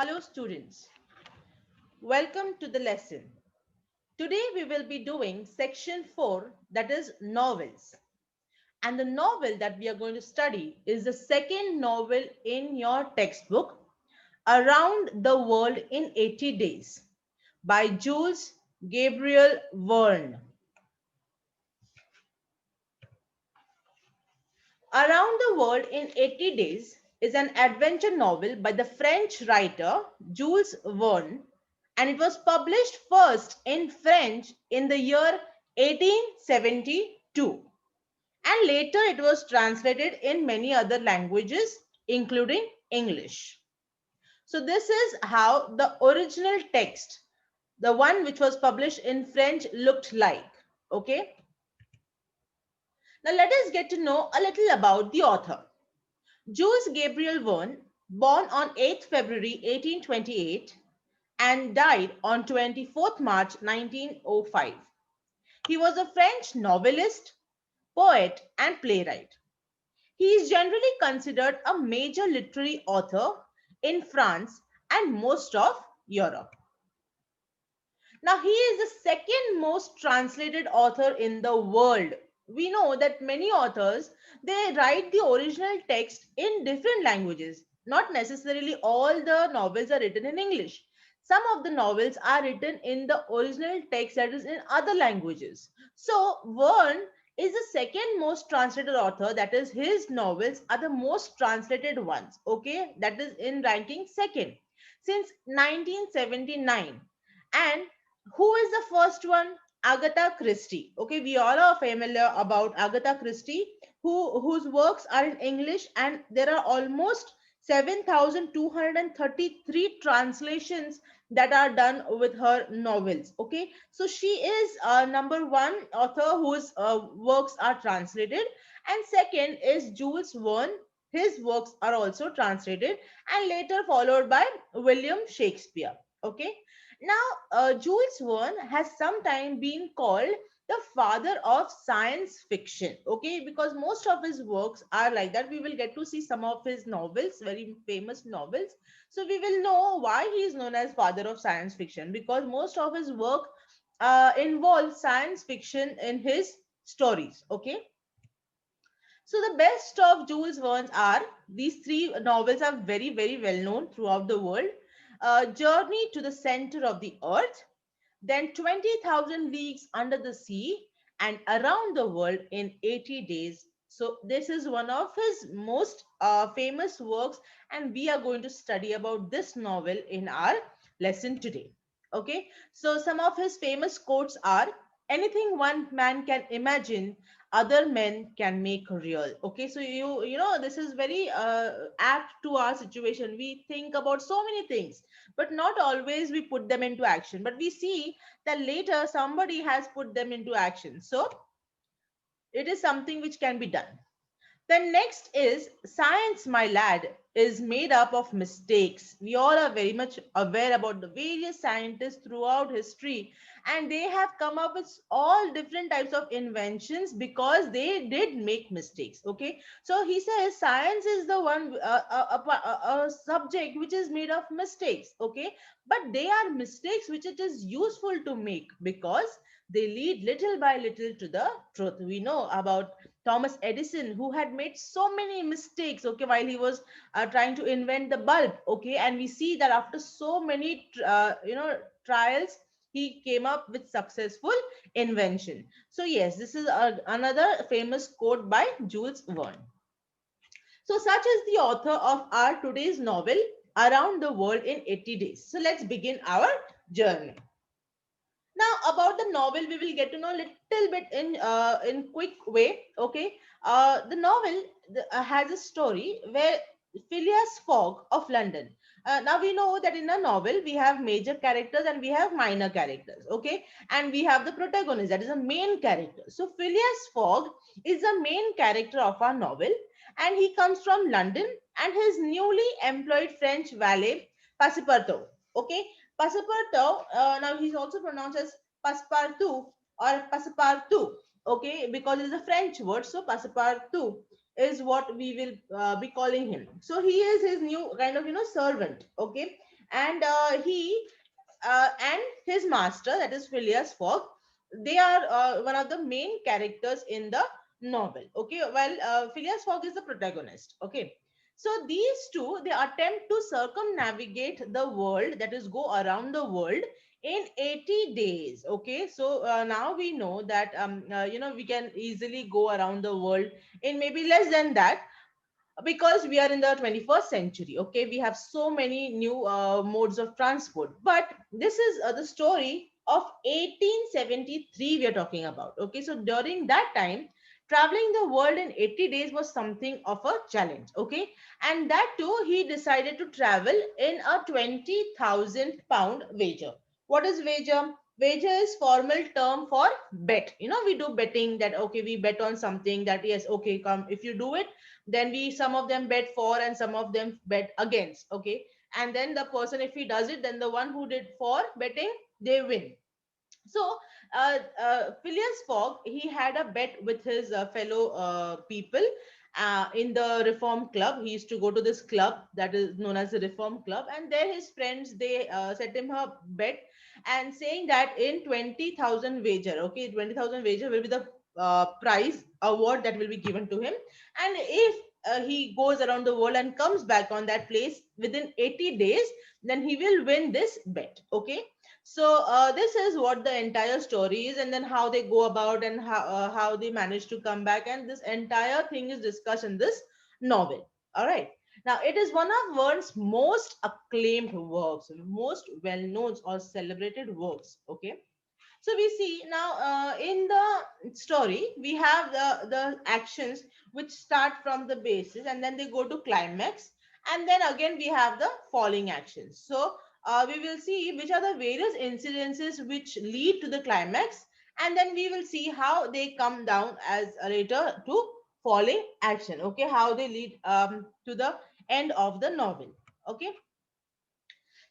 Hello students, welcome to the lesson. Today we will be doing section 4, that is novels. And the novel that we are going to study is the second novel in your textbook, Around the World in 80 Days by Jules Gabriel Verne. Around the World in 80 Days is an adventure novel by the French writer Jules Verne, and it was published first in French in the year 1872, and later it was translated in many other languages including English. So this is how the original text, the one which was published in French, looked like. Okay, now let us get to know a little about the author. Jules Gabriel Verne, born on 8th February 1828 and died on 24th March 1905. He was a French novelist, poet, and playwright. He is generally considered a major literary author in France and most of Europe. Now, he is the second most translated author in the world. We know that many authors, they write the original text in different languages. Not necessarily all the novels are written in English. Some of the novels are written in the original text that is in other languages. So, Verne is the second most translated author, that is his novels are the most translated ones, okay, that is in ranking second since 1979. And who is the first one? Agatha Christie. Okay, we all are familiar about Agatha Christie, whose works are in English, and there are almost 7,233 translations that are done with her novels. Okay, so she is number one author whose works are translated, and second is Jules Verne. His works are also translated, and later followed by William Shakespeare. Okay, now, Jules Verne has sometimes been called the father of science fiction, okay, because most of his works are like that. We will get to see some of his novels, very famous novels. So, we will know why he is known as father of science fiction, because most of his work involves science fiction in his stories, okay. So, the best of Jules Verne's are these three novels are very, very well known throughout the world. Journey to the Center of the Earth, then 20,000 Leagues Under the Sea, and Around the World in 80 Days. So, this is one of his most famous works, and we are going to study about this novel in our lesson today. Okay, so some of his famous quotes are: anything one man can imagine, other men can make real. Okay, so you know this is very apt to our situation. We think about so many things, but not always we put them into action, but we see that later somebody has put them into action, so it is something which can be done. Then next is science, my lad, is made up of mistakes. We all are very much aware about the various scientists throughout history, and they have come up with all different types of inventions because they did make mistakes. Okay, so he says science is the one a subject which is made of mistakes. Okay, but they are mistakes which it is useful to make because they lead little by little to the truth. We know about Thomas Edison, who had made so many mistakes, okay, while he was trying to invent the bulb, okay, and we see that after so many, trials, he came up with successful invention. So yes, this is another famous quote by Jules Verne. So such is the author of our today's novel, Around the World in 80 Days. So let's begin our journey. Now about the novel, we will get to know a little bit in quick way. Okay, the novel has a story where Phileas Fogg of London. Now we know that in a novel we have major characters and we have minor characters. Okay, and we have the protagonist, that is a main character. So Phileas Fogg is the main character of our novel, and he comes from London, and his newly employed French valet Passepartout. Okay, Passepartout, now he's also pronounced as Passepartout or Passepartout, okay, because it's a French word. So Passepartout is what we will be calling him. So he is his new kind of, servant, okay. and he and his master, that is Phileas Fogg, they are one of the main characters in the novel. Okay, well, Phileas Fogg is the protagonist. Okay, so these two, they attempt to circumnavigate the world, that is, go around the world in 80 days. Okay, so now we know that we can easily go around the world in maybe less than that, because we are in the 21st century. Okay, we have so many new modes of transport, but this is the story of 1873 we are talking about. Okay, so during that time, traveling the world in 80 days was something of a challenge. Okay, and that too, he decided to travel in a 20,000 pound wager. What is wager? Wager is formal term for bet. We do betting, that okay, we bet on something, that yes, okay, come, if you do it, then we, some of them bet for and some of them bet against. Okay, and then the person, if he does it, then the one who did for betting, they win. So Phileas Fogg, he had a bet with his fellow people in the Reform Club. He used to go to this club that is known as the Reform Club, and there his friends, they set him a bet, and saying that in 20,000 wager, okay, 20,000 wager will be the prize award that will be given to him, and if he goes around the world and comes back on that place within 80 days, then he will win this bet. Okay, so this is what the entire story is, and then how they go about, and how they manage to come back, and this entire thing is discussed in this novel. All right. Now it is one of Verne's most acclaimed works, most well-known or celebrated works. Okay. So we see now in the story we have the actions which start from the basis, and then they go to climax, and then again we have the falling actions. So we will see which are the various incidences which lead to the climax, and then we will see how they come down as a later to falling action. Okay, how they lead to the end of the novel. Okay,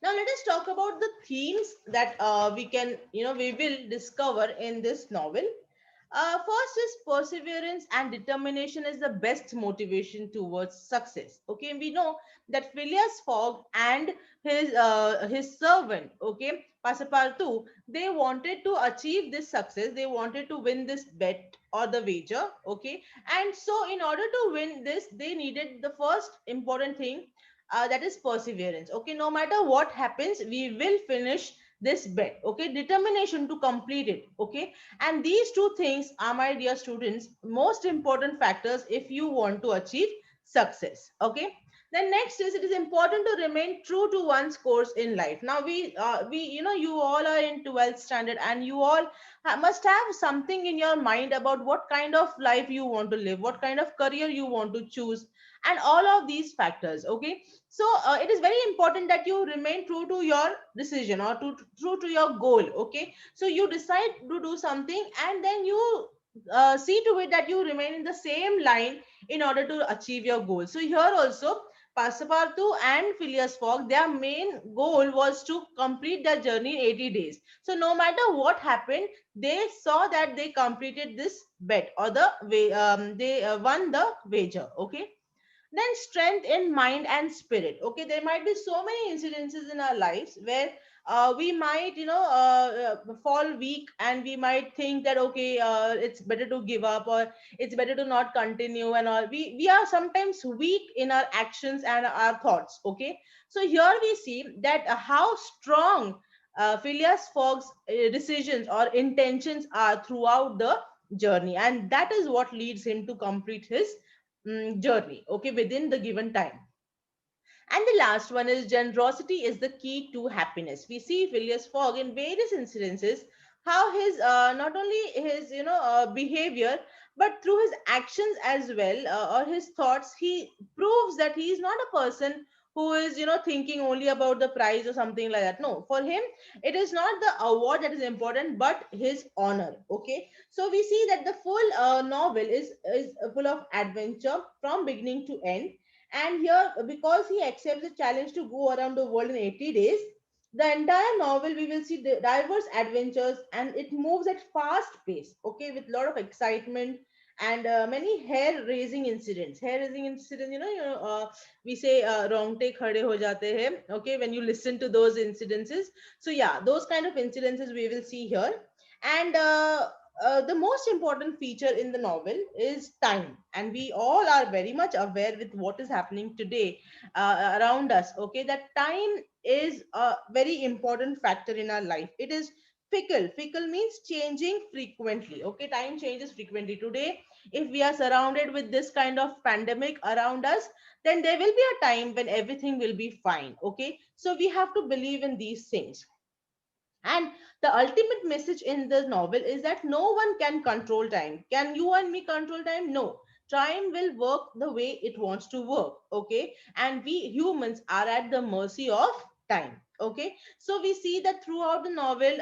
now let us talk about the themes that we will discover in this novel. First is perseverance and determination is the best motivation towards success. Okay, we know that Phileas Fogg and his servant, okay, Passepartout, they wanted to achieve this success. They wanted to win this bet or the wager. Okay, and so in order to win this, they needed the first important thing, that is perseverance. Okay, no matter what happens, we will finish this bet. Okay, determination to complete it. Okay, and these two things are, my dear students, most important factors if you want to achieve success. Okay, then next is, it is important to remain true to one's course in life. Now we you all are in 12th standard, and you all must have something in your mind about what kind of life you want to live, what kind of career you want to choose, and all of these factors. Okay, so it is very important that you remain true to your decision, or true to your goal. Okay, so you decide to do something, and then you see to it that you remain in the same line in order to achieve your goal. So here also, Passepartout and Phileas Fogg, their main goal was to complete their journey in 80 days. So no matter what happened, they saw that they completed this bet, or they won the wager. Okay, then strength in mind and spirit. Okay, there might be so many incidences in our lives where we might fall weak, and we might think that okay, it's better to give up, or it's better to not continue, and all. We are sometimes weak in our actions and our thoughts. Okay, so here we see that how strong Phileas Fogg's decisions or intentions are throughout the journey, and that is what leads him to complete his journey, okay, within the given time. And the last one is, generosity is the key to happiness. We see Phileas Fogg in various incidences how his not only his behavior, but through his actions as well, or his thoughts, he proves that he is not a person who is thinking only about the prize or something like that. No, for him it is not the award that is important, but his honor. Okay, so we see that the full novel is full of adventure from beginning to end. And here, because he accepts the challenge to go around the world in 80 days, the entire novel we will see the diverse adventures, and it moves at fast pace, okay, with a lot of excitement, and many hair raising incidents, we say wrongte khade ho jate hain, okay, when you listen to those incidences. So yeah, those kind of incidences we will see here. And the most important feature in the novel is time, and we all are very much aware with what is happening today around us, okay, that time is a very important factor in our life. It is fickle means changing frequently, okay, time changes frequently. Today, if we are surrounded with this kind of pandemic around us, then there will be a time when everything will be fine, okay. So we have to believe in these things. And the ultimate message in the novel is that no one can control time. Can you and me control time? No. Time will work the way it wants to work. Okay. And we humans are at the mercy of time. Okay. So we see that throughout the novel,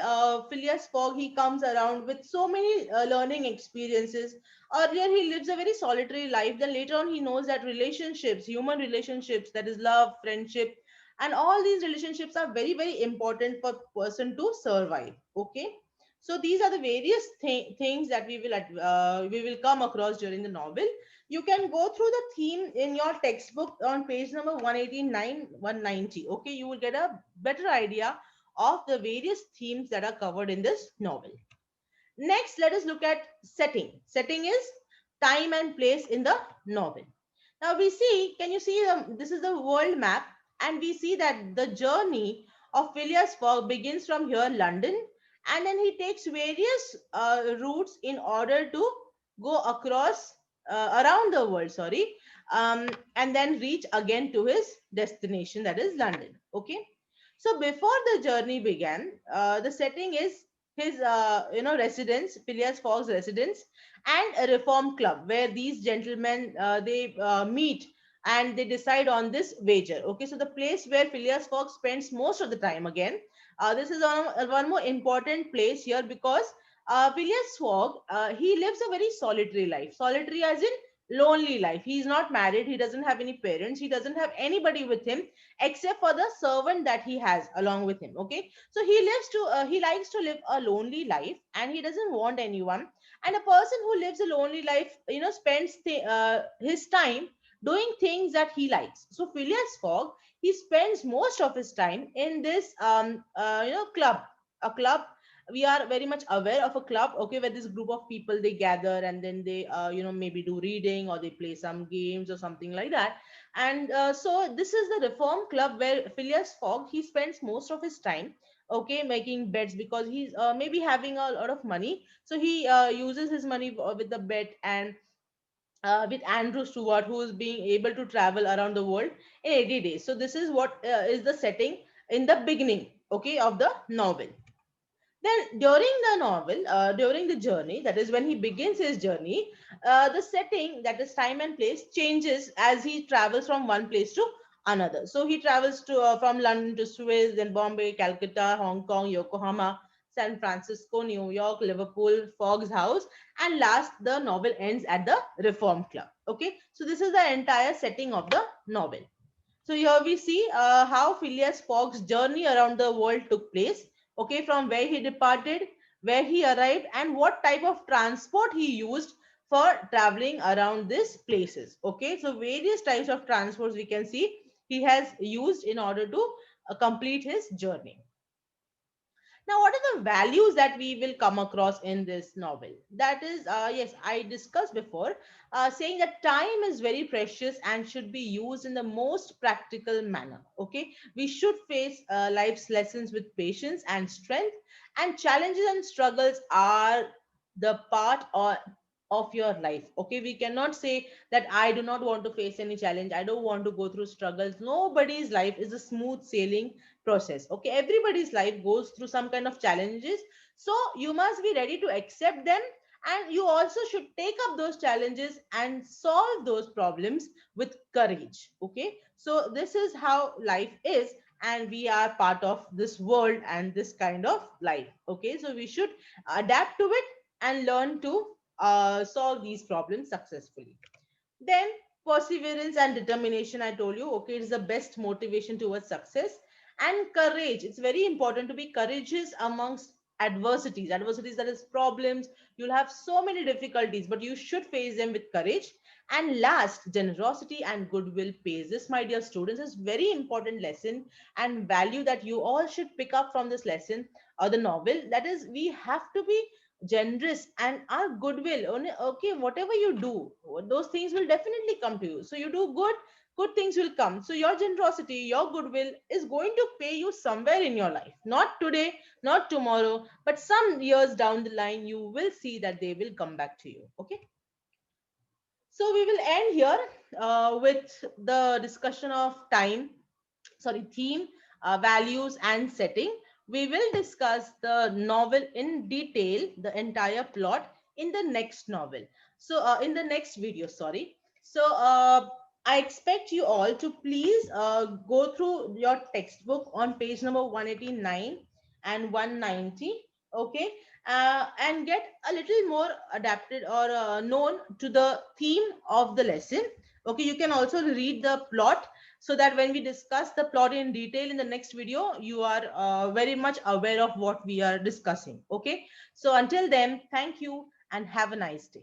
Phileas Fogg, he comes around with so many learning experiences. Earlier, he lives a very solitary life. Then later on, he knows that relationships, human relationships, that is love, friendship, and all these relationships are very very important for person to survive, okay. So these are the various things that we will come across during the novel. You can go through the theme in your textbook on page number 189 190, okay. You will get a better idea of the various themes that are covered in this novel. Next, let us look at setting is time and place in the novel. Now we see, can you see, this is the world map, and we see that the journey of Phileas Fogg begins from here, London, and then he takes various routes in order to go across around the world, sorry, and then reach again to his destination, that is London. Okay. So before the journey began, the setting is his, residence, Phileas Fogg's residence, and a reform club where these gentlemen they meet and they decide on this wager. Okay, so the place where Phileas Fogg spends most of the time again. This is one more important place here because Phileas Fogg, he lives a very solitary life. Solitary as in lonely life. He is not married. He doesn't have any parents. He doesn't have anybody with him except for the servant that he has along with him. Okay, so he likes to live a lonely life, and he doesn't want anyone. And a person who lives a lonely life, spends his time doing things that he likes. So Phileas Fogg, he spends most of his time in this club, a club. We are very much aware of a club, okay, where this group of people they gather, and then they maybe do reading, or they play some games or something like that. And so this is the reform club where Phileas Fogg, he spends most of his time, okay, making bets, because he's maybe having a lot of money. So he uses his money with the bet, and with Andrew Stewart, who is being able to travel around the world in 80 days. So this is what is the setting in the beginning, okay, of the novel. Then during the novel, during the journey, that is when he begins his journey, the setting, that is time and place, changes as he travels from one place to another. So he travels to from London to Suez, then Bombay, Calcutta, Hong Kong, Yokohama, San Francisco, New York, Liverpool, Fogg's house, and last the novel ends at the Reform Club. Okay, so this is the entire setting of the novel. So here we see how Phileas Fogg's journey around the world took place. Okay, from where he departed, where he arrived, and what type of transport he used for traveling around these places. Okay, so various types of transports we can see he has used in order to complete his journey. Now, what are the values that we will come across in this novel? That is, yes, I discussed before, saying that time is very precious and should be used in the most practical manner. Okay, we should face life's lessons with patience and strength, and challenges and struggles are the part of your life. Okay, we cannot say that I do not want to face any challenge, I don't want to go through struggles. Nobody's life is a smooth sailing process. Okay, everybody's life goes through some kind of challenges, so you must be ready to accept them, and you also should take up those challenges and solve those problems with courage. Okay, so this is how life is, and we are part of this world and this kind of life. Okay, so we should adapt to it and learn to solve these problems successfully. Then perseverance and determination, I told you, okay, it is the best motivation towards success. And courage, it's very important to be courageous amongst adversities, that is problems. You'll have so many difficulties, but you should face them with courage. And last, generosity and goodwill pays. This, my dear students, is very important lesson and value that you all should pick up from this lesson or the novel. That is, we have to be generous and our goodwill. Okay, whatever you do, those things will definitely come to you. So you do good, good things will come. So your generosity, your goodwill is going to pay you somewhere in your life. Not today, not tomorrow, but some years down the line, you will see that they will come back to you. Okay. So we will end here with the discussion of time, sorry, theme, values, and setting. We will discuss the novel in detail, the entire plot in the next novel. So, in the next video, sorry. So, I expect you all to please go through your textbook on page number 189 and 190. Okay. And get a little more adapted or known to the theme of the lesson. Okay, you can also read the plot so that when we discuss the plot in detail in the next video, you are very much aware of what we are discussing. Okay, so until then, thank you and have a nice day.